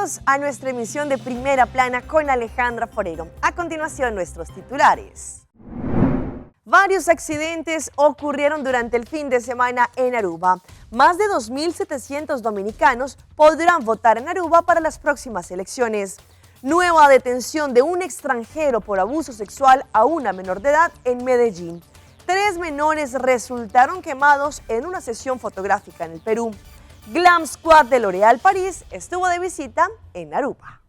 Bienvenidos a nuestra emisión de Primera Plana con Alejandra Forero. A continuación, nuestros titulares. Varios accidentes ocurrieron durante el fin de semana en Aruba. Más de 2.700 dominicanos podrán votar en Aruba para las próximas elecciones. Nueva detención de un extranjero por abuso sexual a una menor de edad en Medellín. 3 menores resultaron quemados en una sesión fotográfica en el Perú. Glam Squad de L'Oréal París estuvo de visita en Aruba.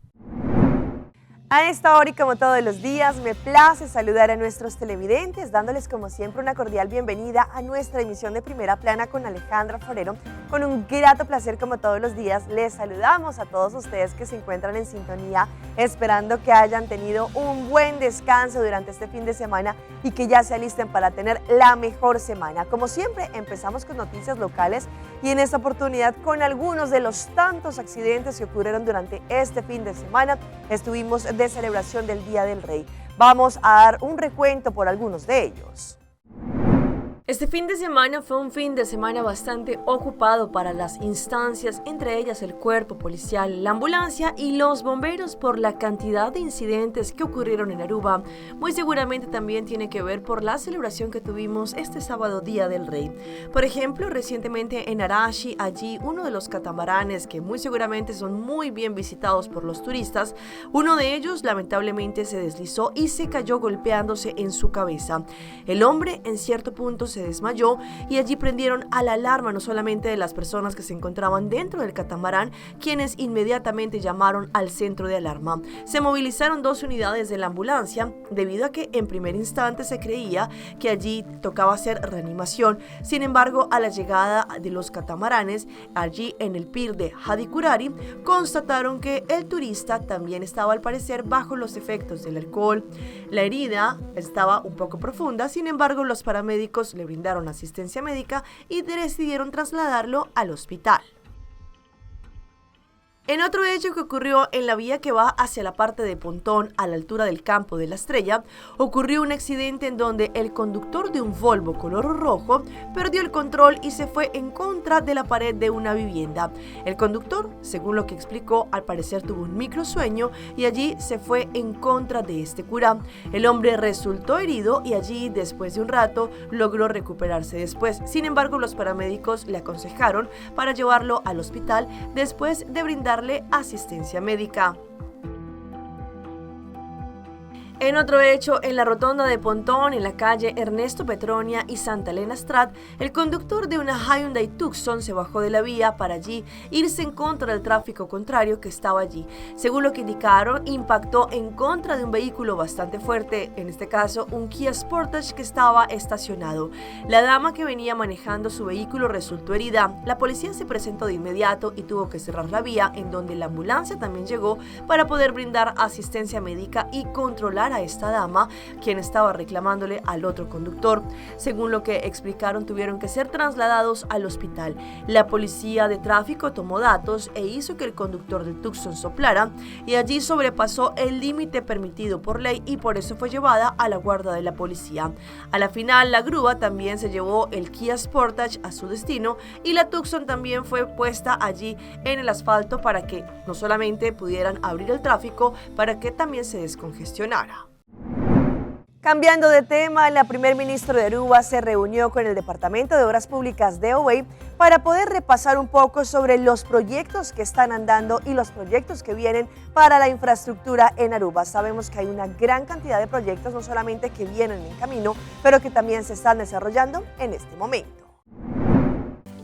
A esta hora y como todos los días, me place saludar a nuestros televidentes, dándoles como siempre una cordial bienvenida a nuestra emisión de Primera Plana con Alejandra Forero. Con un grato placer como todos los días, les saludamos a todos ustedes que se encuentran en sintonía, esperando que hayan tenido un buen descanso durante este fin de semana y que ya se alisten para tener la mejor semana. Como siempre, empezamos con noticias locales y en esta oportunidad con algunos de los tantos accidentes que ocurrieron durante este fin de semana. Estuvimos de celebración del Día del Rey. Vamos a dar un recuento por algunos de ellos. Este fin de semana fue un fin de semana bastante ocupado para las instancias, entre ellas el cuerpo policial, la ambulancia y los bomberos por la cantidad de incidentes que ocurrieron en Aruba. Muy seguramente también tiene que ver por la celebración que tuvimos este sábado, Día del Rey. Por ejemplo, recientemente en Arashi, allí uno de los catamaranes que muy seguramente son muy bien visitados por los turistas, uno de ellos lamentablemente se deslizó y se cayó golpeándose en su cabeza. El hombre en cierto punto se desmayó y allí prendieron a la alarma no solamente de las personas que se encontraban dentro del catamarán, quienes inmediatamente llamaron al centro de alarma. Se movilizaron 2 unidades de la ambulancia debido a que en primer instante se creía que allí tocaba hacer reanimación. Sin embargo, a la llegada de los catamaranes allí en el pier de Hadikurari, constataron que el turista también estaba al parecer bajo los efectos del alcohol. La herida estaba un poco profunda, sin embargo los paramédicos le brindaron asistencia médica y decidieron trasladarlo al hospital. En otro hecho que ocurrió en la vía que va hacia la parte de Pontón, a la altura del Campo de la Estrella, ocurrió un accidente en donde el conductor de un Volvo color rojo perdió el control y se fue en contra de la pared de una vivienda. El conductor, según lo que explicó, al parecer tuvo un microsueño y allí se fue en contra de este cura. El hombre resultó herido y allí, después de un rato, logró recuperarse después. Sin embargo, los paramédicos le aconsejaron para llevarlo al hospital después de brindarle asistencia médica. En otro hecho, en la rotonda de Pontón, en la calle Ernesto Petronia y Santa Elena Strat, el conductor de una Hyundai Tucson se bajó de la vía para allí irse en contra del tráfico contrario que estaba allí. Según lo que indicaron, impactó en contra de un vehículo bastante fuerte, en este caso un Kia Sportage que estaba estacionado. La dama que venía manejando su vehículo resultó herida. La policía se presentó de inmediato y tuvo que cerrar la vía, en donde la ambulancia también llegó para poder brindar asistencia médica y controlar a esta dama, quien estaba reclamándole al otro conductor. Según lo que explicaron, tuvieron que ser trasladados al hospital. La policía de tráfico tomó datos e hizo que el conductor del Tucson soplara y allí sobrepasó el límite permitido por ley y por eso fue llevada a la guardia de la policía. A la final, la grúa también se llevó el Kia Sportage a su destino y la Tucson también fue puesta allí en el asfalto para que no solamente pudieran abrir el tráfico, para que también se descongestionara. Cambiando de tema, la primer ministra de Aruba se reunió con el Departamento de Obras Públicas de OEI para poder repasar un poco sobre los proyectos que están andando y los proyectos que vienen para la infraestructura en Aruba. Sabemos que hay una gran cantidad de proyectos, no solamente que vienen en camino, pero que también se están desarrollando en este momento.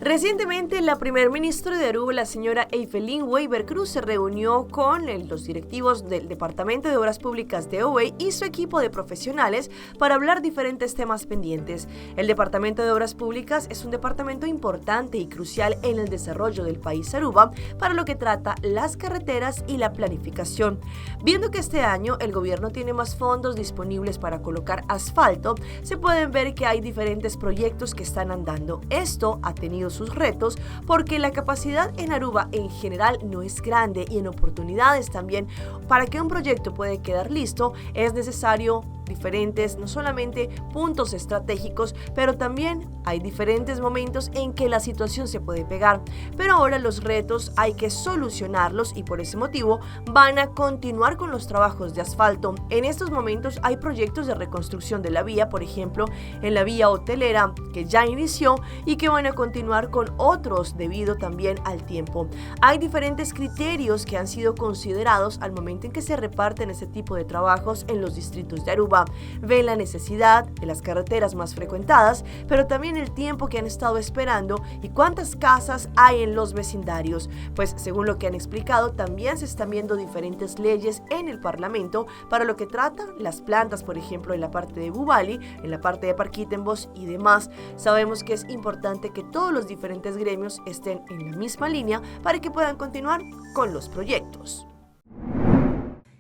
Recientemente, la primer ministra de Aruba, la señora Evelyn Weber Cruz, se reunió con los directivos del Departamento de Obras Públicas de OEI y su equipo de profesionales para hablar diferentes temas pendientes. El Departamento de Obras Públicas es un departamento importante y crucial en el desarrollo del país Aruba, para lo que trata las carreteras y la planificación. Viendo que este año el gobierno tiene más fondos disponibles para colocar asfalto, se pueden ver que hay diferentes proyectos que están andando. Esto ha tenido sus retos porque la capacidad en Aruba en general no es grande y en oportunidades también. Para que un proyecto pueda quedar listo es necesario diferentes, no solamente puntos estratégicos, pero también hay diferentes momentos en que la situación se puede pegar. Pero ahora los retos hay que solucionarlos y por ese motivo van a continuar con los trabajos de asfalto. En estos momentos hay proyectos de reconstrucción de la vía, por ejemplo, en la vía hotelera que ya inició y que van a continuar con otros debido también al tiempo. Hay diferentes criterios que han sido considerados al momento en que se reparten este tipo de trabajos en los distritos de Aruba. Ven la necesidad de las carreteras más frecuentadas, pero también el tiempo que han estado esperando y cuántas casas hay en los vecindarios. Pues según lo que han explicado, también se están viendo diferentes leyes en el Parlamento para lo que tratan las plantas, por ejemplo, en la parte de Bubali, en la parte de Parquítenbos y demás. Sabemos que es importante que todos los diferentes gremios estén en la misma línea para que puedan continuar con los proyectos.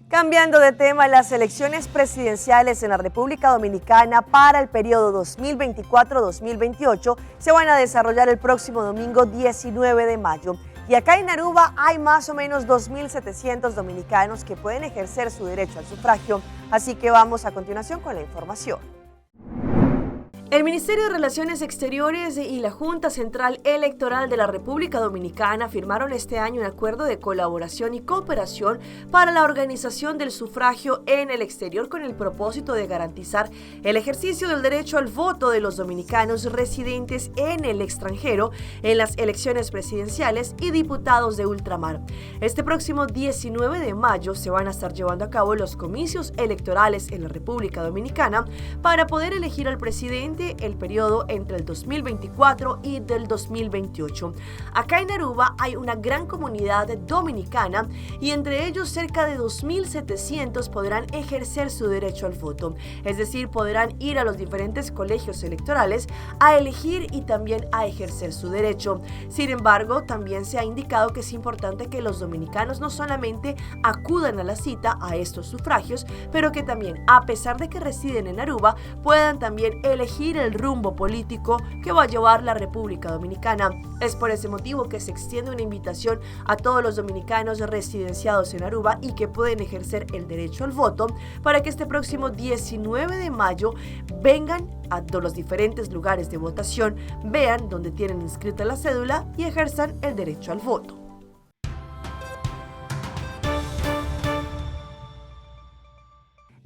Cambiando de tema, las elecciones presidenciales en la República Dominicana para el periodo 2024-2028 se van a desarrollar el próximo domingo 19 de mayo. Y acá en Aruba hay más o menos 2.700 dominicanos que pueden ejercer su derecho al sufragio, así que vamos a continuación con la información. El Ministerio de Relaciones Exteriores y la Junta Central Electoral de la República Dominicana firmaron este año un acuerdo de colaboración y cooperación para la organización del sufragio en el exterior con el propósito de garantizar el ejercicio del derecho al voto de los dominicanos residentes en el extranjero en las elecciones presidenciales y diputados de ultramar. Este próximo 19 de mayo se van a estar llevando a cabo los comicios electorales en la República Dominicana para poder elegir al presidente el periodo entre el 2024 y del 2028. Acá en Aruba hay una gran comunidad dominicana y entre ellos cerca de 2.700 podrán ejercer su derecho al voto, es decir, podrán ir a los diferentes colegios electorales a elegir y también a ejercer su derecho. Sin embargo, también se ha indicado que es importante que los dominicanos no solamente acudan a la cita a estos sufragios, pero que también, a pesar de que residen en Aruba, puedan también elegir el rumbo político que va a llevar la República Dominicana. Es por ese motivo que se extiende una invitación a todos los dominicanos residenciados en Aruba y que pueden ejercer el derecho al voto para que este próximo 19 de mayo vengan a los diferentes lugares de votación, vean dónde tienen inscrita la cédula y ejerzan el derecho al voto.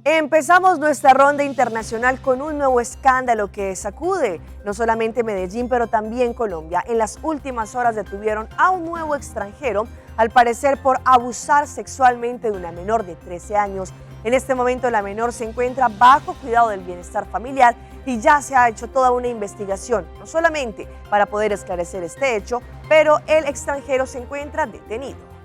Empezamos nuestra ronda internacional con un nuevo escándalo que sacude no solamente Medellín, pero también Colombia. En las últimas horas detuvieron a un nuevo extranjero, al parecer por abusar sexualmente de una menor de 13 años. En este momento la menor se encuentra bajo cuidado del bienestar familiar y ya se ha hecho toda una investigación, no solamente para poder esclarecer este hecho, pero el extranjero se encuentra detenido.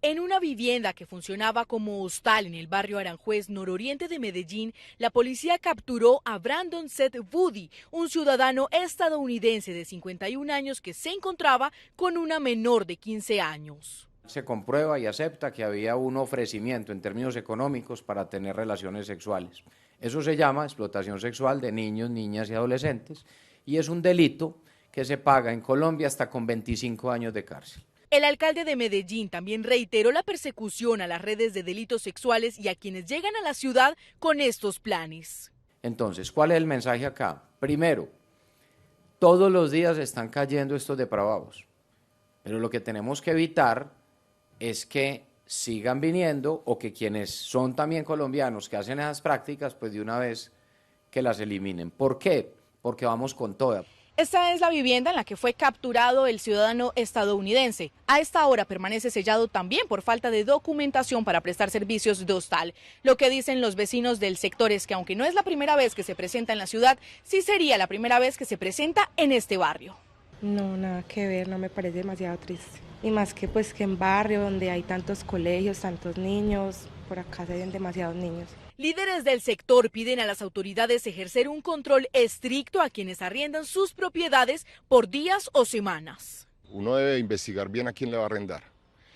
En una vivienda que funcionaba como hostal en el barrio Aranjuez, nororiente de Medellín, la policía capturó a Brandon Seth Woody, un ciudadano estadounidense de 51 años que se encontraba con una menor de 15 años. Se comprueba y acepta que había un ofrecimiento en términos económicos para tener relaciones sexuales. Eso se llama explotación sexual de niños, niñas y adolescentes y es un delito que se paga en Colombia hasta con 25 años de cárcel. El alcalde de Medellín también reiteró la persecución a las redes de delitos sexuales y a quienes llegan a la ciudad con estos planes. Entonces, ¿cuál es el mensaje acá? Primero, todos los días están cayendo estos depravados, pero lo que tenemos que evitar es que sigan viniendo o que quienes son también colombianos que hacen esas prácticas, pues de una vez que las eliminen. ¿Por qué? Porque vamos con toda. Esta es la vivienda en la que fue capturado el ciudadano estadounidense. A esta hora permanece sellado también por falta de documentación para prestar servicios de hostal. Lo que dicen los vecinos del sector es que aunque no es la primera vez que se presenta en la ciudad, sí sería la primera vez que se presenta en este barrio. No, nada que ver, no me parece demasiado triste. Y más que pues que en barrio donde hay tantos colegios, tantos niños, por acá se ven demasiados niños. Líderes del sector piden a las autoridades ejercer un control estricto a quienes arriendan sus propiedades por días o semanas. Uno debe investigar bien a quién le va a arrendar,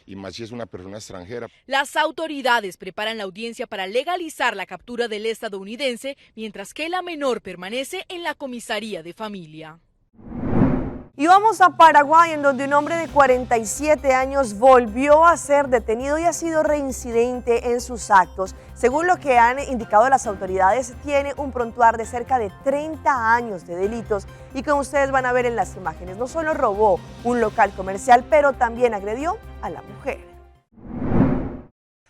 y más si es una persona extranjera. Las autoridades preparan la audiencia para legalizar la captura del estadounidense, mientras que la menor permanece en la comisaría de familia. Y vamos a Paraguay, en donde un hombre de 47 años volvió a ser detenido y ha sido reincidente en sus actos. Según lo que han indicado las autoridades, tiene un prontuar de cerca de 30 años de delitos. Y como ustedes van a ver en las imágenes, no solo robó un local comercial, pero también agredió a la mujer.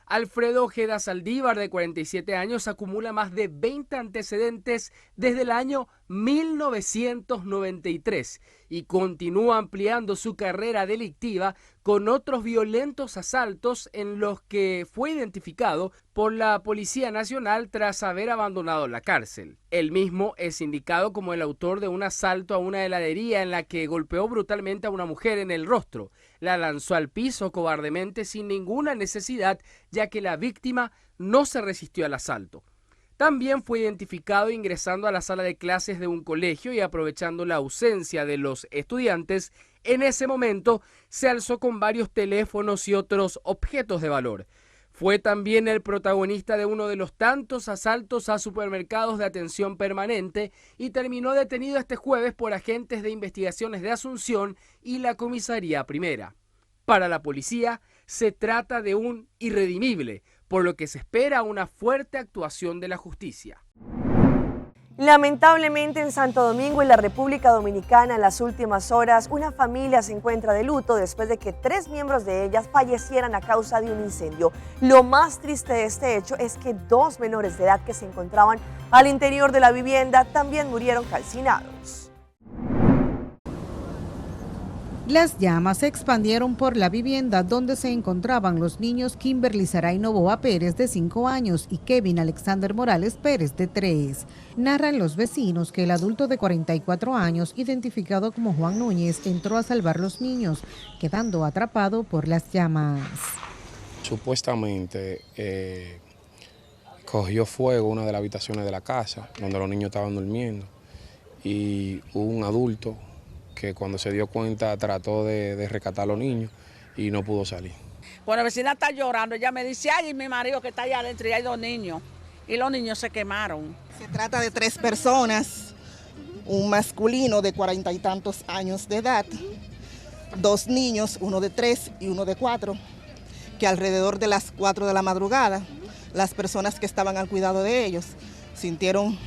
Alfredo Ojeda Saldívar, de 47 años, acumula más de 20 antecedentes desde el año 1993 y continúa ampliando su carrera delictiva con otros violentos asaltos en los que fue identificado por la Policía Nacional tras haber abandonado la cárcel. Él mismo es indicado como el autor de un asalto a una heladería en la que golpeó brutalmente a una mujer en el rostro. La lanzó al piso cobardemente sin ninguna necesidad, ya que la víctima no se resistió al asalto. También fue identificado ingresando a la sala de clases de un colegio y aprovechando la ausencia de los estudiantes. En ese momento se alzó con varios teléfonos y otros objetos de valor. Fue también el protagonista de uno de los tantos asaltos a supermercados de atención permanente y terminó detenido este jueves por agentes de investigaciones de Asunción y la Comisaría Primera. Para la policía se trata de un irredimible, por lo que se espera una fuerte actuación de la justicia. Lamentablemente en Santo Domingo y la República Dominicana en las últimas horas, una familia se encuentra de luto después de que 3 miembros de ellas fallecieran a causa de un incendio. Lo más triste de este hecho es que 2 menores de edad que se encontraban al interior de la vivienda también murieron calcinados. Las llamas se expandieron por la vivienda donde se encontraban los niños Kimberly Saray Novoa Pérez, de 5 años, y Kevin Alexander Morales Pérez, de 3. Narran los vecinos que el adulto de 44 años, identificado como Juan Núñez, entró a salvar los niños, quedando atrapado por las llamas. Supuestamente cogió fuego una de las habitaciones de la casa, donde los niños estaban durmiendo, y hubo un adulto que cuando se dio cuenta trató de rescatar a los niños y no pudo salir. Cuando la vecina está llorando, ella me dice, ay, mi marido que está allá adentro y hay 2 niños. Y los niños se quemaron. Se trata de 3 personas, un masculino de 40 y tantos años de edad, 2 niños, uno de 3 y uno de 4, que alrededor de las 4 de la madrugada, las personas que estaban al cuidado de ellos sintieron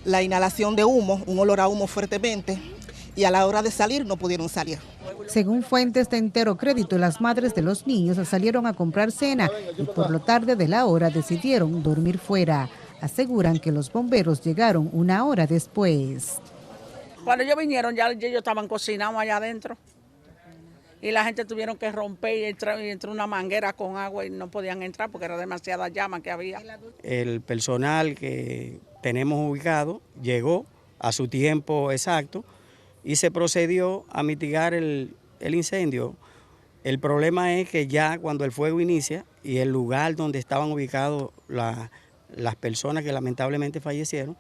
la inhalación de humo, un olor a humo fuertemente, y a la hora de salir no pudieron salir. Según fuentes de Entero Crédito, las madres de los niños salieron a comprar cena y por lo tarde de la hora decidieron dormir fuera. Aseguran que los bomberos llegaron 1 hora después. Cuando ellos vinieron ya ellos estaban cocinados allá adentro y la gente tuvieron que romper y entró una manguera con agua y no podían entrar porque era demasiada llama que había. El personal que tenemos ubicado llegó a su tiempo exacto y se procedió a mitigar el incendio. El problema es que ya cuando el fuego inicia y el lugar donde estaban ubicados las personas que lamentablemente fallecieron,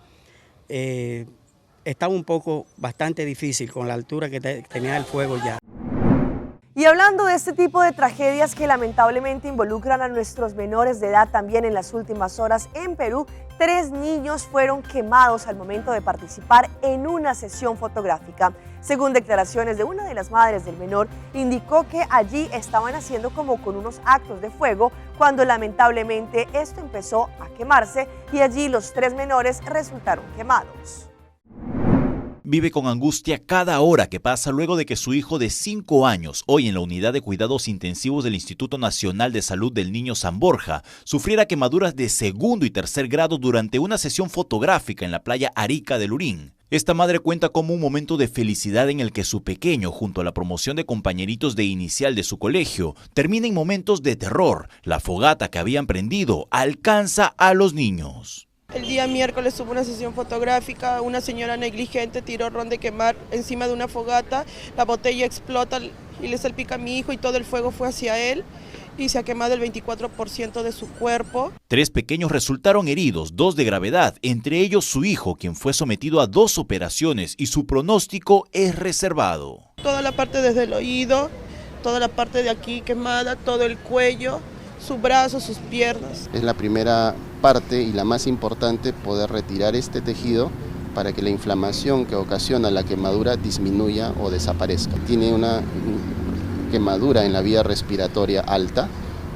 estaba un poco bastante difícil con la altura que tenía el fuego ya. Y hablando de este tipo de tragedias que lamentablemente involucran a nuestros menores de edad también en las últimas horas, en Perú, 3 niños fueron quemados al momento de participar en una sesión fotográfica. Según declaraciones de una de las madres del menor, indicó que allí estaban haciendo como con unos actos de fuego cuando lamentablemente esto empezó a quemarse y allí los 3 menores resultaron quemados. Vive con angustia cada hora que pasa luego de que su hijo de 5 años, hoy en la unidad de cuidados intensivos del Instituto Nacional de Salud del Niño San Borja, sufriera quemaduras de 2º y 3er grado durante una sesión fotográfica en la playa Arica de Lurín. Esta madre cuenta como un momento de felicidad en el que su pequeño, junto a la promoción de compañeritos de inicial de su colegio, termina en momentos de terror. La fogata que habían prendido alcanza a los niños. El día miércoles hubo una sesión fotográfica, una señora negligente tiró ron de quemar encima de una fogata, la botella explota y le salpica a mi hijo y todo el fuego fue hacia él y se ha quemado el 24% de su cuerpo. 3 pequeños resultaron heridos, 2 de gravedad, entre ellos su hijo, quien fue sometido a 2 operaciones y su pronóstico es reservado. Toda la parte desde el oído, toda la parte de aquí quemada, todo el cuello, sus brazos, sus piernas. Es la primera parte y la más importante poder retirar este tejido para que la inflamación que ocasiona la quemadura disminuya o desaparezca. Tiene una quemadura en la vía respiratoria alta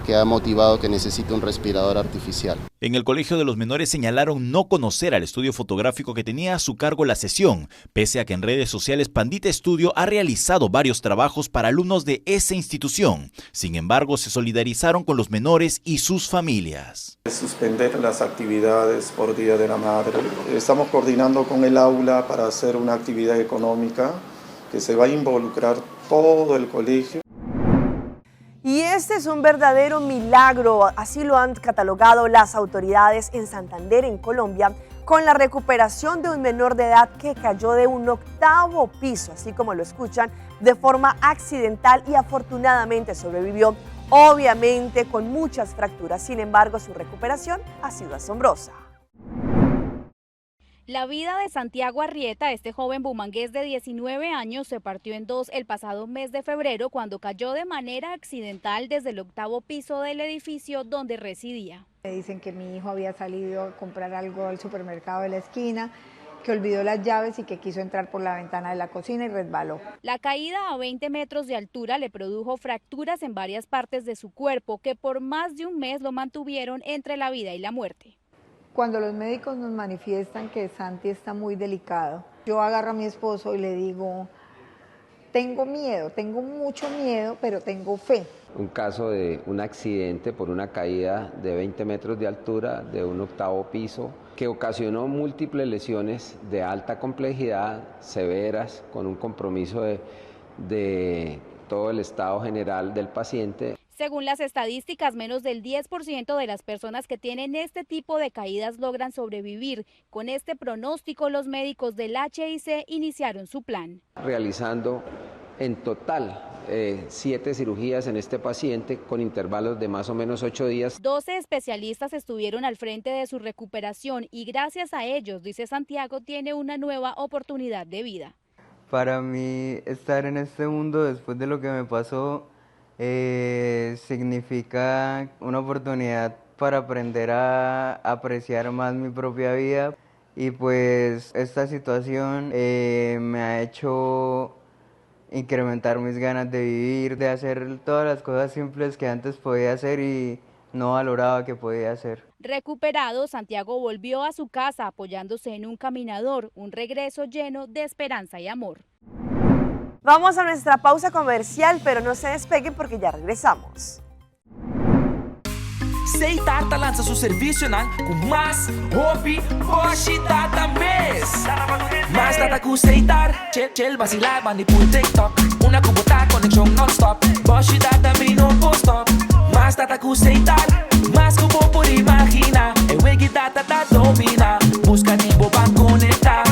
que ha motivado que necesite un respirador artificial. En el Colegio de los Menores señalaron no conocer al estudio fotográfico que tenía a su cargo la sesión, pese a que en redes sociales Pandita Estudio ha realizado varios trabajos para alumnos de esa institución. Sin embargo, se solidarizaron con los menores y sus familias. Suspender las actividades por Día de la Madre. Estamos coordinando con el aula para hacer una actividad económica que se va a involucrar todo el colegio. Y este es un verdadero milagro, así lo han catalogado las autoridades en Santander, en Colombia, con la recuperación de un menor de edad que cayó de un 8º piso, así como lo escuchan, de forma accidental y afortunadamente sobrevivió, obviamente con muchas fracturas. Sin embargo, su recuperación ha sido asombrosa. La vida de Santiago Arrieta, este joven bumangués de 19 años, se partió en dos el pasado mes de febrero cuando cayó de manera accidental desde el 8º piso del edificio donde residía. Me dicen que mi hijo había salido a comprar algo al supermercado de la esquina, que olvidó las llaves y que quiso entrar por la ventana de la cocina y resbaló. La caída a 20 metros de altura le produjo fracturas en varias partes de su cuerpo que por más de un mes lo mantuvieron entre la vida y la muerte. Cuando los médicos nos manifiestan que Santi está muy delicado, yo agarro a mi esposo y le digo, tengo miedo, tengo mucho miedo, pero tengo fe. Un caso de un accidente por una caída de 20 metros de altura de un 8º piso que ocasionó múltiples lesiones de alta complejidad, severas, con un compromiso de todo el estado general del paciente. Según las estadísticas, menos del 10% de las personas que tienen este tipo de caídas logran sobrevivir. Con este pronóstico, los médicos del HIC iniciaron su plan. Realizando en total 7 cirugías en este paciente con intervalos de más o menos 8 días. 12 especialistas estuvieron al frente de su recuperación y gracias a ellos, dice Santiago, tiene una nueva oportunidad de vida. Para mí, estar en este mundo después de lo que me pasó significa una oportunidad para aprender a apreciar más mi propia vida y pues esta situación me ha hecho incrementar mis ganas de vivir, de hacer todas las cosas simples que antes podía hacer y no valoraba que podía hacer. Recuperado, Santiago volvió a su casa apoyándose en un caminador, un regreso lleno de esperanza y amor. Vamos a nuestra pausa comercial, pero no se despeguen porque ya regresamos. Sei Tarta lança seu serviço com mais hobby, hoje data mês. Mais data com Seitar, chill vacilar, mani por TikTok. Una cubota conexão non-stop, hoje data me no stop. Mais data com Seitar, mais que vou por imaginar. É wegi data da domina, busca nibo pra conectar.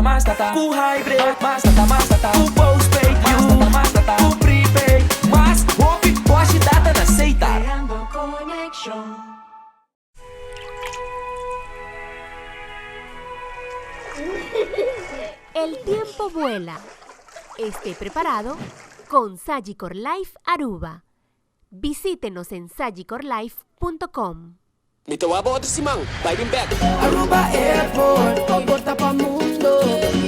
Mais data, com hybrid, mais data, com postpaid, mais data, com prepaid. Mais hobby, hoje data na Seitar. El tiempo vuela. Esté preparado con Sagicor Life Aruba. Visítenos en sagicorlife.com. Mito abot Simang, biting back. Aruba Airport, comporta pa mundo.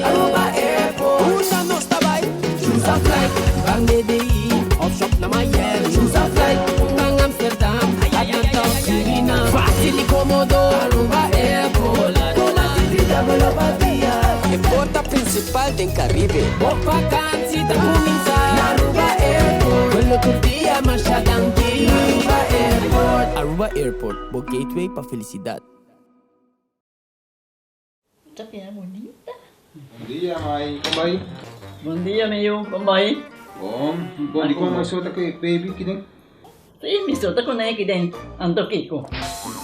Aruba Airport, una no está by. Choose a flight, bang DDI, off shop na Miami. Choose a flight, bang Amsterdam, Atlanta, China. Fácil y cómodo, Aruba Airport. Con la tita me la batía. El porta principal del Caribe. Por vacancy da comienza. Aruba Airport, quello que dia marcha danti. Aruba Airport. Aruba Airport, o gateway para felicidad. Rất là bonita. Bom dia, mãe. Como vai? Bom dia, meu. Como vai? Bom. Bom, di ko may suot ako baby kidin. Sim, me solta com aqui dentro. Ando Kiko.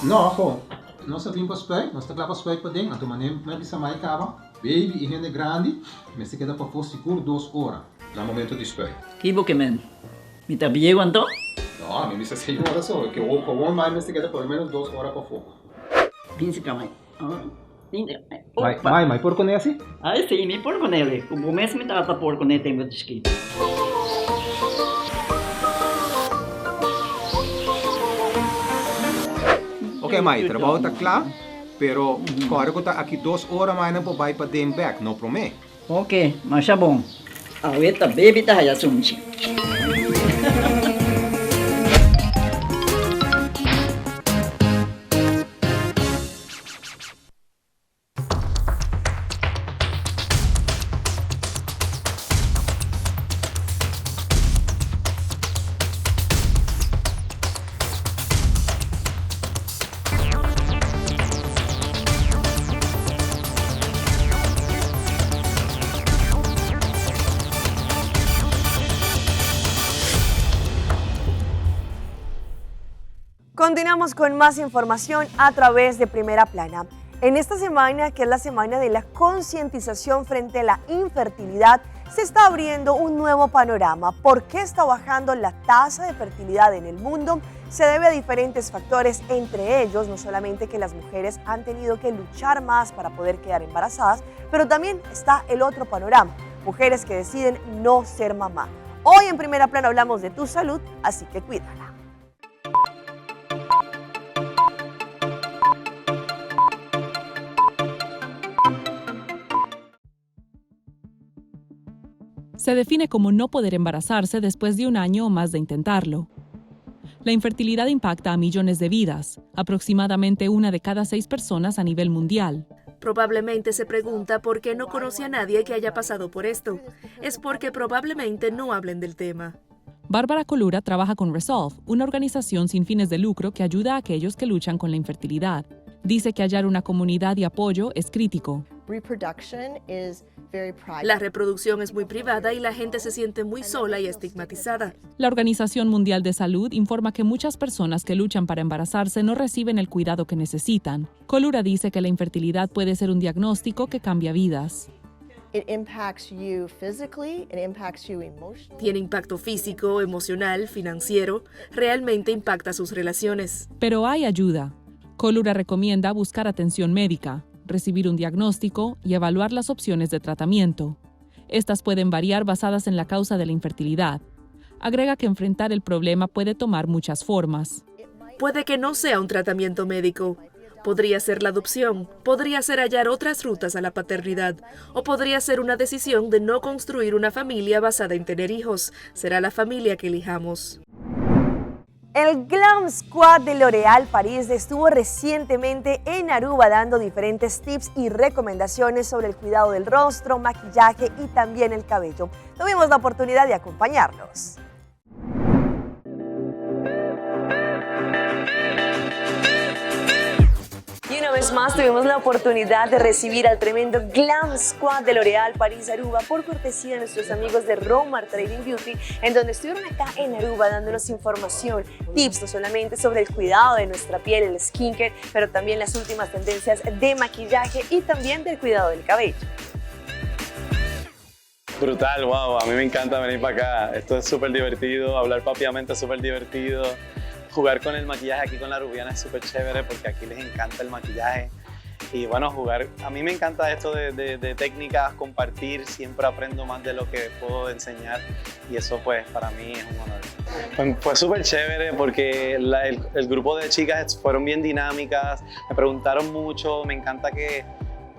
No, ako. Nós sabemos para spray, nós temos para spray para dentro. Então, manem, mas bisa mai kaba. Baby, e é grande, mas se queda para for seguro 2 horas. No momento de spray. Kibo que men. Me tá bem quanto? No, me bisa 6 horas só. Que o com mais se queda por menos 2 horas para fogo. Pince camai. Mai, por con esse? Ah, sim, me por com ele. O começo me tava por com ele tempo de esquina. Ok, Mai, trabalho tá claro? Pero agora eu aqui 2 horas mais não vai para den back, não promete? Ok, mas tá bom. Ahorita baby tá já sunchi. Continuamos con más información a través de Primera Plana. En esta semana, que es la semana de la concientización frente a la infertilidad, se está abriendo un nuevo panorama. ¿Por qué está bajando la tasa de fertilidad en el mundo? Se debe a diferentes factores, entre ellos no solamente que las mujeres han tenido que luchar más para poder quedar embarazadas, pero también está el otro panorama, mujeres que deciden no ser mamá. Hoy en Primera Plana hablamos de tu salud, así que cuídala. Se define como no poder embarazarse después de 1 año o más de intentarlo. La infertilidad impacta a millones de vidas, aproximadamente 1 de cada 6 personas a nivel mundial. Probablemente se pregunta por qué no conoce a nadie que haya pasado por esto. Es porque probablemente no hablen del tema. Bárbara Colura trabaja con Resolve, una organización sin fines de lucro que ayuda a aquellos que luchan con la infertilidad. Dice que hallar una comunidad de apoyo es crítico. La reproducción es muy privada y la gente se siente muy sola y estigmatizada. La Organización Mundial de Salud informa que muchas personas que luchan para embarazarse no reciben el cuidado que necesitan. Colura dice que la infertilidad puede ser un diagnóstico que cambia vidas. Tiene impacto físico, emocional, financiero. Realmente impacta sus relaciones. Pero hay ayuda. Colura recomienda buscar atención médica, recibir un diagnóstico y evaluar las opciones de tratamiento. Estas pueden variar basadas en la causa de la infertilidad. Agrega que enfrentar el problema puede tomar muchas formas. Puede que no sea un tratamiento médico. Podría ser la adopción, podría ser hallar otras rutas a la paternidad, o podría ser una decisión de no construir una familia basada en tener hijos. Será la familia que elijamos. El Glam Squad de L'Oréal París estuvo recientemente en Aruba dando diferentes tips y recomendaciones sobre el cuidado del rostro, maquillaje y también el cabello. Tuvimos la oportunidad de acompañarlos. Y una vez más tuvimos la oportunidad de recibir al tremendo Glam Squad de L'Oréal París Aruba por cortesía de nuestros amigos de Romar Trading Beauty, en donde estuvieron acá en Aruba dándonos información, tips no solamente sobre el cuidado de nuestra piel, el skincare, pero también las últimas tendencias de maquillaje y también del cuidado del cabello. Brutal, wow, a mí me encanta venir para acá. Esto es súper divertido, hablar papiamente es súper divertido. Jugar con el maquillaje aquí con la Rubiana es súper chévere porque aquí les encanta el maquillaje. Y bueno, a mí me encanta esto de técnicas, compartir, siempre aprendo más de lo que puedo enseñar y eso pues para mí es un honor. Fue súper chévere porque el grupo de chicas fueron bien dinámicas, me preguntaron mucho, me encanta que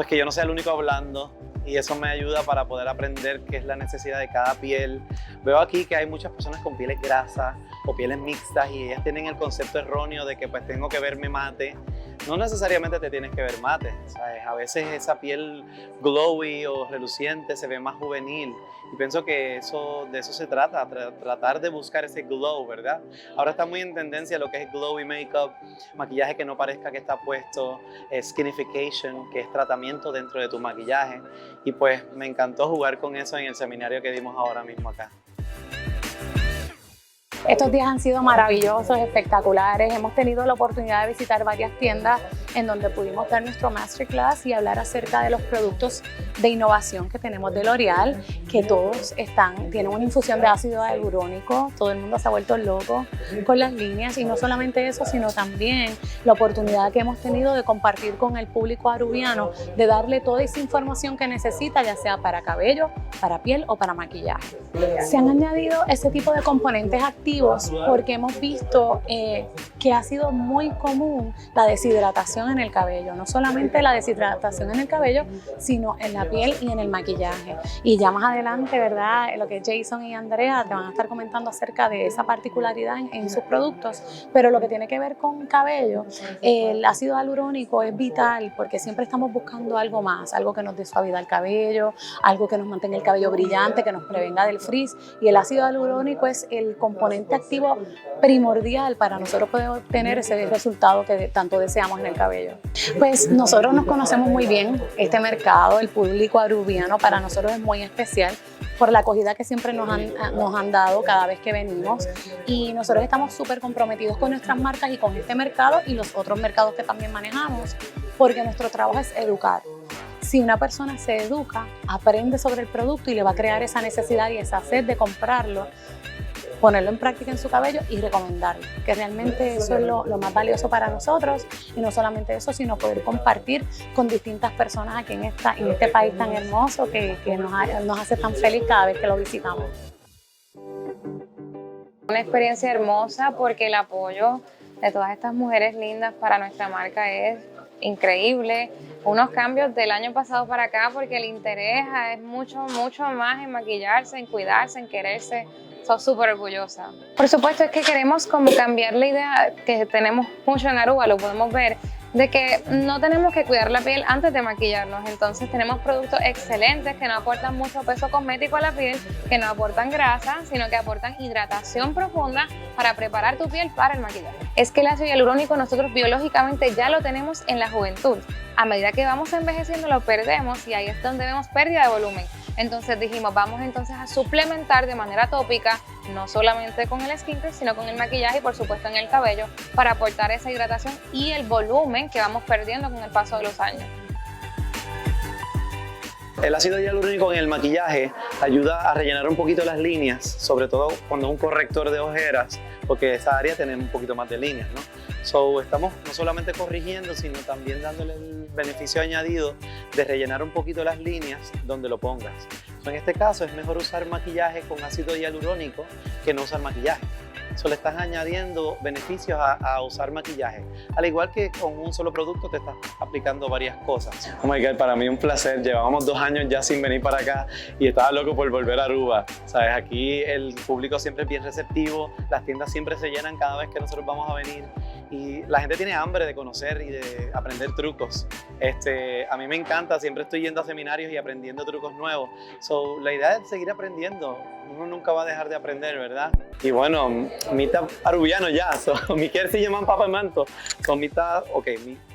yo no sea el único hablando. Y eso me ayuda para poder aprender qué es la necesidad de cada piel. Veo aquí que hay muchas personas con pieles grasas o pieles mixtas y ellas tienen el concepto erróneo de que pues tengo que verme mate. No necesariamente te tienes que ver mate, ¿sabes? A veces esa piel glowy o reluciente se ve más juvenil y pienso que de eso se trata, tratar de buscar ese glow, ¿verdad? Ahora está muy en tendencia lo que es glowy makeup, maquillaje que no parezca que está puesto, skinification, que es tratamiento dentro de tu maquillaje y pues me encantó jugar con eso en el seminario que dimos ahora mismo acá. Estos días han sido maravillosos, espectaculares. Hemos tenido la oportunidad de visitar varias tiendas en donde pudimos dar nuestro masterclass y hablar acerca de los productos de innovación que tenemos de L'Oréal, que todos tienen una infusión de ácido hialurónico. Todo el mundo se ha vuelto loco con las líneas y no solamente eso, sino también la oportunidad que hemos tenido de compartir con el público arubiano, de darle toda esa información que necesita, ya sea para cabello, para piel o para maquillaje. Se han añadido ese tipo de componentes activos porque hemos visto que ha sido muy común la deshidratación deshidratación en el cabello, no solamente la deshidratación en el cabello, sino en la piel y en el maquillaje. Y ya más adelante, ¿verdad? Lo que Jason y Andrea te van a estar comentando acerca de esa particularidad en sus productos, pero lo que tiene que ver con cabello, el ácido hialurónico es vital porque siempre estamos buscando algo más, algo que nos dé suavidad al cabello, algo que nos mantenga el cabello brillante, que nos prevenga del frizz, y el ácido hialurónico es el componente activo primordial para nosotros poder obtener ese resultado que tanto deseamos en el cabello. Pues nosotros nos conocemos muy bien, este mercado, el público arubiano para nosotros es muy especial por la acogida que siempre nos han dado cada vez que venimos, y nosotros estamos súper comprometidos con nuestras marcas y con este mercado y los otros mercados que también manejamos, porque nuestro trabajo es educar. Si una persona se educa, aprende sobre el producto y le va a crear esa necesidad y esa sed de comprarlo, ponerlo en práctica en su cabello y recomendarlo, que realmente eso es lo más valioso para nosotros, y no solamente eso, sino poder compartir con distintas personas aquí en este país tan hermoso que nos hace tan feliz cada vez que lo visitamos. Una experiencia hermosa porque el apoyo de todas estas mujeres lindas para nuestra marca es increíble. Unos cambios del año pasado para acá porque el interés es mucho más en maquillarse, en cuidarse, en quererse. Soy súper orgullosa. Por supuesto es que queremos como cambiar la idea que tenemos mucho en Aruba, lo podemos ver, de que no tenemos que cuidar la piel antes de maquillarnos. Entonces tenemos productos excelentes que no aportan mucho peso cosmético a la piel, que no aportan grasa, sino que aportan hidratación profunda para preparar tu piel para el maquillaje. Es que el ácido hialurónico nosotros biológicamente ya lo tenemos en la juventud. A medida que vamos envejeciendo lo perdemos y ahí es donde vemos pérdida de volumen. Entonces dijimos, vamos entonces a suplementar de manera tópica, no solamente con el skincare, sino con el maquillaje y por supuesto en el cabello, para aportar esa hidratación y el volumen que vamos perdiendo con el paso de los años. El ácido hialurónico en el maquillaje ayuda a rellenar un poquito las líneas, sobre todo cuando es un corrector de ojeras, porque esa área tiene un poquito más de líneas, ¿no? So, estamos no solamente corrigiendo, sino también dándole el beneficio añadido de rellenar un poquito las líneas donde lo pongas. So, en este caso es mejor usar maquillaje con ácido hialurónico que no usar maquillaje. So, le estás añadiendo beneficios a usar maquillaje. Al igual que con un solo producto te estás aplicando varias cosas. Oh my God, para mí un placer. Llevábamos 2 años ya sin venir para acá y estaba loco por volver a Aruba. ¿Sabes? Aquí el público siempre es bien receptivo, las tiendas siempre se llenan cada vez que nosotros vamos a venir. Y la gente tiene hambre de conocer y de aprender trucos. A mí me encanta, siempre estoy yendo a seminarios y aprendiendo trucos nuevos. So, la idea es seguir aprendiendo. Uno nunca va a dejar de aprender, ¿verdad? Y bueno, mi está arubiano ya. So, mi quiere se llaman papa manto. So, mi está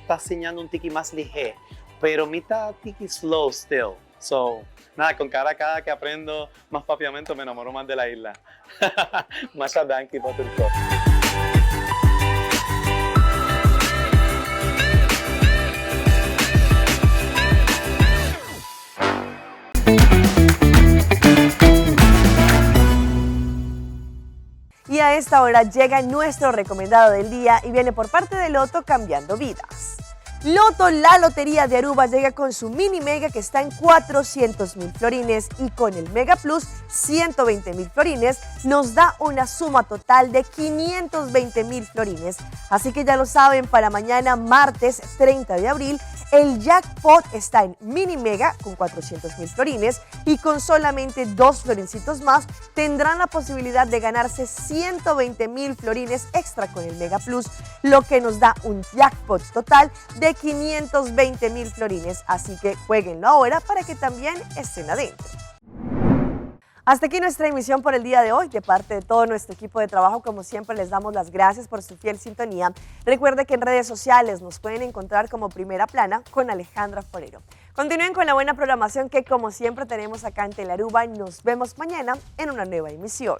enseñando un tiki más ligero, pero mi está tiki slow still. So, nada, con cada que aprendo más papiamento me enamoro más de la isla. Masha danki pa turco. Y a esta hora llega nuestro recomendado del día y viene por parte de Loto Cambiando Vidas. Loto, la lotería de Aruba, llega con su mini mega que está en 400,000 florines y con el Mega Plus 120,000 florines nos da una suma total de 520,000 florines. Así que ya lo saben, para mañana martes 30 de abril el jackpot está en mini mega con 400,000 florines y con solamente 2 florincitos más tendrán la posibilidad de ganarse 120,000 florines extra con el Mega Plus, lo que nos da un jackpot total de 520,000 florines. Así que jueguenlo ahora para que también estén adentro. Hasta aquí nuestra emisión por el día de hoy. De parte de todo nuestro equipo de trabajo, como siempre, les damos las gracias por su fiel sintonía. Recuerde que en redes sociales nos pueden encontrar como Primera Plana con Alejandra Forero. Continúen con la buena programación que, como siempre, tenemos acá en Telearuba y nos vemos mañana en una nueva emisión.